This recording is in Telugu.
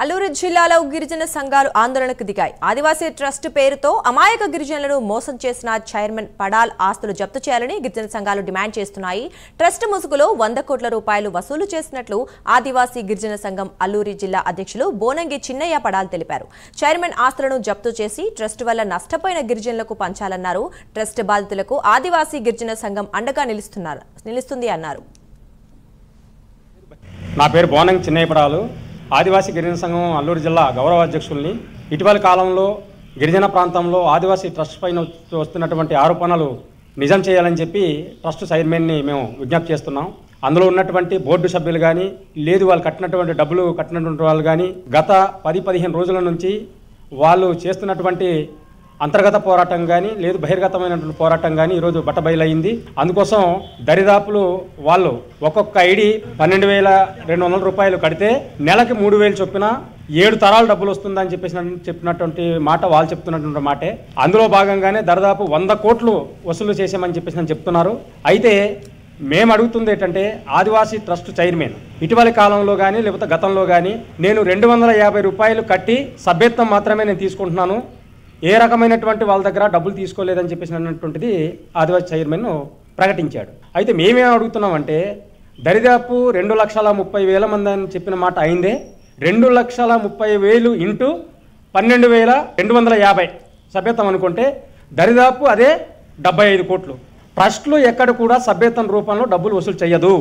అల్లూరు జిల్లాలో గిరిజన సంఘాలు ఆందోళనకు దిగాయి. ఆదివాసీ ట్రస్ట్ పేరుతో అమాయక గిరిజనులను మోసం చేసిన చైర్మన్ పడాల్ ఆస్తులు జప్తు చేయాలని గిరిజన సంఘాలు డిమాండ్ చేస్తున్నాయి. ట్రస్ట్ ముసుగులో 100 కోట్ల రూపాయలు వసూలు చేసినట్లు ఆదివాసీ గిరిజన సంఘం అల్లూరు జిల్లా అధ్యక్షులు బోనంగి చిన్నయ్య పడాల్ తెలిపారు. చైర్మన్ ఆస్తులను జప్తు చేసి ట్రస్ట్ వల్ల నష్టపోయిన గిరిజనులకు పంచాలన్నారు. ట్రస్ట్ బాధితులకు ఆదివాసీ గిరిజన సంఘం అండగా నిలుస్తుంది అన్నారు. నా పేరు బోనంగి చిన్నయ్య పడాలు. ఆదివాసీ గిరిజన సంఘం అల్లూరు జిల్లా గౌరవ అధ్యక్షుల్ని. ఇటీవల కాలంలో గిరిజన ప్రాంతంలో ఆదివాసీ ట్రస్ట్ పైన వస్తున్నటువంటి ఆరోపణలు నిజం చేయాలని చెప్పి ట్రస్ట్ చైర్మన్ని మేము విజ్ఞప్తి చేస్తున్నాం. అందులో ఉన్నటువంటి బోర్డు సభ్యులు కానీ, లేదు వాళ్ళు కట్టినటువంటి డబ్బులు కట్టినటువంటి వాళ్ళు కానీ గత 10-15 రోజుల నుంచి వాళ్ళు చేస్తున్నటువంటి అంతర్గత పోరాటం కానీ, లేదు బహిర్గతమైనటువంటి పోరాటం కానీ ఈరోజు బట్టబయలైంది. అందుకోసం దరిదాపులు వాళ్ళు ఒక్కొక్క ఐడి 12,200 రూపాయలు కడితే నెలకి 3,000 చొప్పున 7 తరాలు డబ్బులు వస్తుందని చెప్పినటువంటి మాట వాళ్ళు చెప్తున్నటువంటి మాటే. అందులో భాగంగానే దరిదాపు 100 కోట్లు వసూలు చేసామని చెప్పేసి చెప్తున్నారు. అయితే మేము అడుగుతుంది ఏంటంటే, ఆదివాసీ ట్రస్ట్ చైర్మన్ ఇటీవలి కాలంలో కానీ లేకపోతే గతంలో కానీ నేను 250 రూపాయలు కట్టి సభ్యత్వం మాత్రమే నేను తీసుకుంటున్నాను, ఏ రకమైనటువంటి వాళ్ళ దగ్గర డబ్బులు తీసుకోలేదని చెప్పేసి అన్నటువంటిది ఆదివాసీ చైర్మన్ ప్రకటించాడు. అయితే మేమేం అడుగుతున్నామంటే, దరిదాపు 2,30,000 మంది అని చెప్పిన మాట అయిందే. 2,30,000 ఇంటూ 12,250 సభ్యత్వం అనుకుంటే దరిదాపు అదే 75 కోట్లు. ట్రస్ట్లు ఎక్కడ కూడా సభ్యత్వం రూపంలో డబ్బులు వసూలు చేయదు.